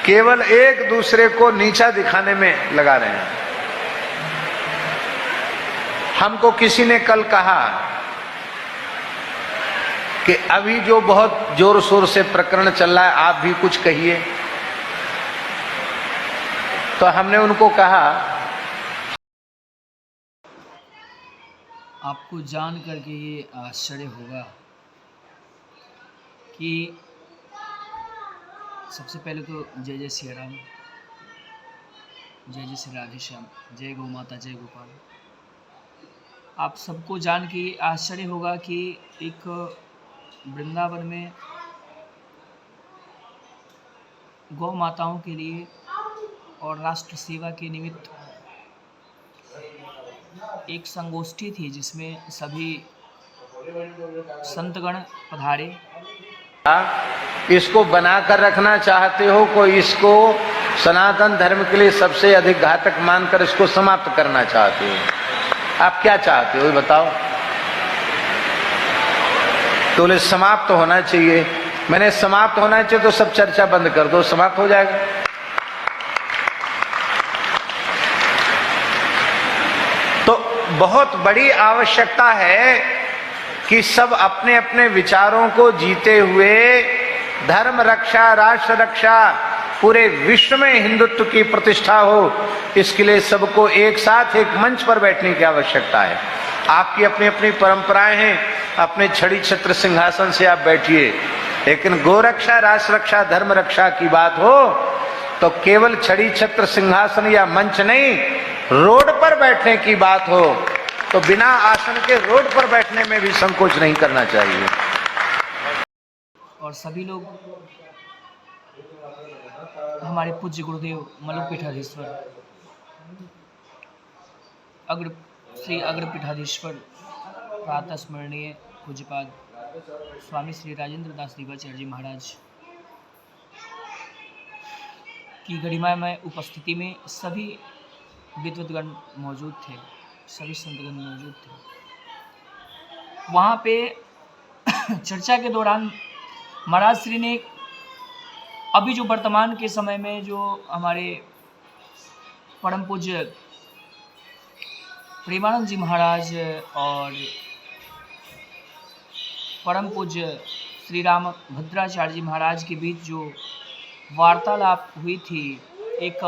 केवल एक दूसरे को नीचा दिखाने में लगा रहे हैं। हमको किसी ने कल कहा कि अभी जो बहुत जोर शोर से प्रकरण चल रहा है, आप भी कुछ कहिए। तो हमने उनको कहा, आपको जान करके ये आश्चर्य होगा कि सबसे पहले तो जय जय श्री राम, जय जय श्री राधेश्याम, जय गौ माता, जय गोपाल। आप सबको जान के ये आश्चर्य होगा कि एक वृंदावन में गौ माताओं के लिए और राष्ट्र सेवा के निमित्त एक संगोष्ठी थी जिसमें सभी संतगण पधारे। इसको बनाकर रखना चाहते हो, कोई इसको सनातन धर्म के लिए सबसे अधिक घातक मानकर इसको समाप्त करना चाहते हो? आप क्या चाहते हो ये बताओ? तो बोले समाप्त होना चाहिए। मैंने समाप्त होना चाहिए तो सब चर्चा बंद कर दो, समाप्त हो जाएगा। तो बहुत बड़ी आवश्यकता है कि सब अपने अपने विचारों को जीते हुए धर्म रक्षा, राष्ट्र रक्षा, पूरे विश्व में हिंदुत्व की प्रतिष्ठा हो, इसके लिए सबको एक साथ एक मंच पर बैठने की आवश्यकता है। आपकी अपनी अपनी परंपराएं हैं, अपने छड़ी छत्र सिंहासन से आप बैठिए, लेकिन गोरक्षा, राष्ट्र रक्षा, धर्म रक्षा की बात हो तो केवल छड़ी छत्र सिंहासन या मंच नहीं, रोड पर बैठने की बात हो तो बिना आसन के रोड पर बैठने में भी संकोच नहीं करना चाहिए। और सभी लोग हमारे पूज्य गुरुदेव मलुकपीठाधीश्वर श्री अग्रपीठाधीश्वर प्रातः स्मरणीय पूज्यपाद स्वामी श्री राजेंद्र दास दिवाचार्य जी महाराज की गरिमामय उपस्थिति में सभी विद्वद्गण मौजूद थे, सभी संतगण मौजूद थे। वहाँ पे चर्चा के दौरान महाराज श्री ने अभी जो वर्तमान के समय में जो हमारे परम पूज्य प्रेमानंद जी महाराज और परम पूज्य श्री राम भद्राचार्य जी महाराज के बीच जो वार्तालाप हुई थी एक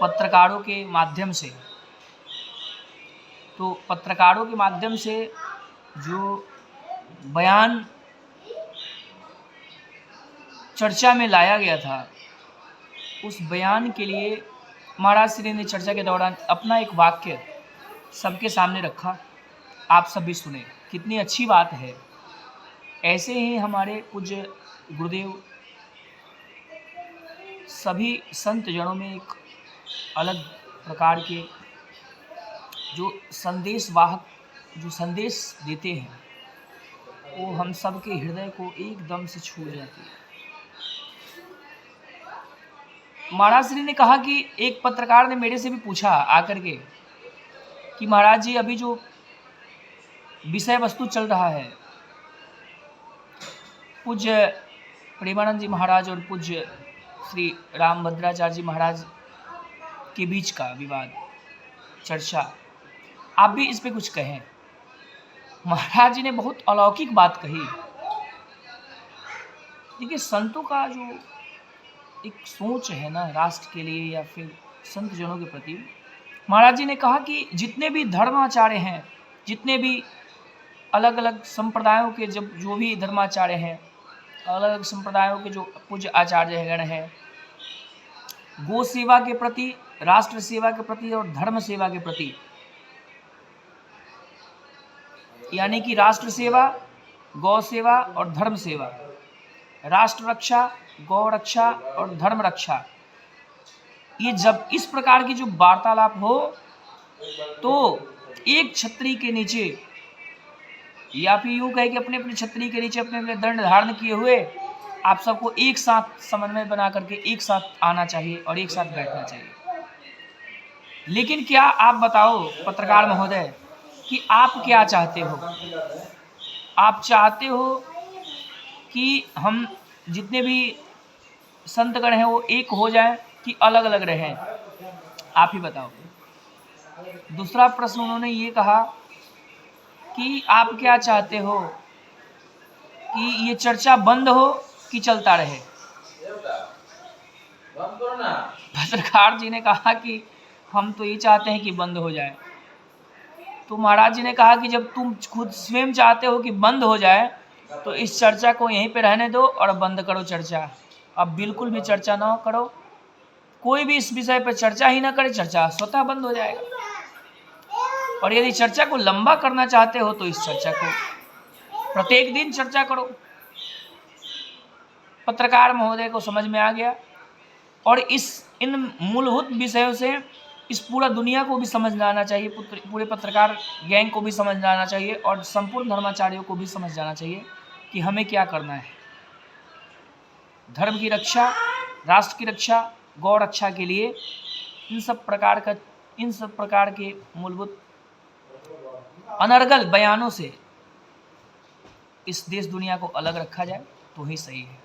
पत्रकारों के माध्यम से, तो पत्रकारों के माध्यम से जो बयान चर्चा में लाया गया था, उस बयान के लिए महाराज श्री ने चर्चा के दौरान अपना एक वाक्य सबके सामने रखा। आप सब भी सुने, कितनी अच्छी बात है। ऐसे ही हमारे पूज्य गुरुदेव सभी संत जनों में एक अलग प्रकार के जो संदेश वाहक, जो संदेश देते हैं, वो हम सब के हृदय को एकदम से छू जाती है। महाराज श्री ने कहा कि एक पत्रकार ने मेरे से भी पूछा आकर के कि महाराज जी, अभी जो विषय वस्तु चल रहा है, पूज्य प्रेमानंद जी महाराज और पूज्य श्री राम भद्राचार्य जी महाराज के बीच का विवाद, चर्चा, आप भी इस पे कुछ कहें। महाराज जी ने बहुत अलौकिक बात कही। देखिए, संतों का जो एक सोच है ना राष्ट्र के लिए या फिर संत जनों के प्रति, महाराज जी ने कहा कि जितने भी धर्माचार्य हैं, जितने भी अलग अलग संप्रदायों के जो भी धर्माचार्य हैं, अलग अलग संप्रदायों के जो पूज्य आचार्य गण हैं, गो सेवा के प्रति, राष्ट्र सेवा के प्रति और धर्म सेवा के प्रति, यानी कि राष्ट्र सेवा, गौ सेवा और धर्म सेवा, राष्ट्र रक्षा, गौ रक्षा और धर्म रक्षा, ये जब इस प्रकार की जो वार्तालाप हो तो एक छतरी के नीचे, या फिर यूँ कहे कि अपने अपने छतरी के नीचे अपने अपने दंड धारण किए हुए आप सबको एक साथ समन्वय बना करके एक साथ आना चाहिए और एक साथ बैठना चाहिए। लेकिन क्या आप बताओ पत्रकार महोदय कि आप क्या चाहते हो? आप चाहते हो कि हम जितने भी संतगण हैं वो एक हो जाएं कि अलग अलग रहें, आप ही बताओ। दूसरा प्रश्न उन्होंने ये कहा कि आप क्या चाहते हो कि ये चर्चा बंद हो कि चलता रहे। पत्रकार जी ने कहा कि हम तो ये चाहते हैं कि बंद हो जाए। तो महाराज जी ने कहा कि जब तुम खुद स्वयं चाहते हो कि बंद हो जाए तो इस चर्चा को यहीं पे रहने दो और बंद करो चर्चा। अब बिल्कुल भी चर्चा ना करो, कोई भी इस विषय पर चर्चा ही ना करे, चर्चा स्वतः बंद हो जाएगा। और यदि चर्चा को लंबा करना चाहते हो तो इस चर्चा को प्रत्येक दिन चर्चा करो। पत्रकार महोदय को समझ में आ गया और इन मूलभूत विषयों से इस पूरा दुनिया को भी समझ में आना चाहिए, पूरे पत्रकार गैंग को भी समझ में आना चाहिए और संपूर्ण धर्माचार्यों को भी समझ जाना चाहिए कि हमें क्या करना है। धर्म की रक्षा, राष्ट्र की रक्षा, गौ रक्षा के लिए इन सब प्रकार के मूलभूत अनर्गल बयानों से इस देश दुनिया को अलग रखा जाए तो ही सही है।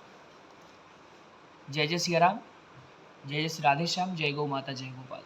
जय जय सिया राम, जय जय श्री राधे श्याम, जय गौ माता, जय गोपाल।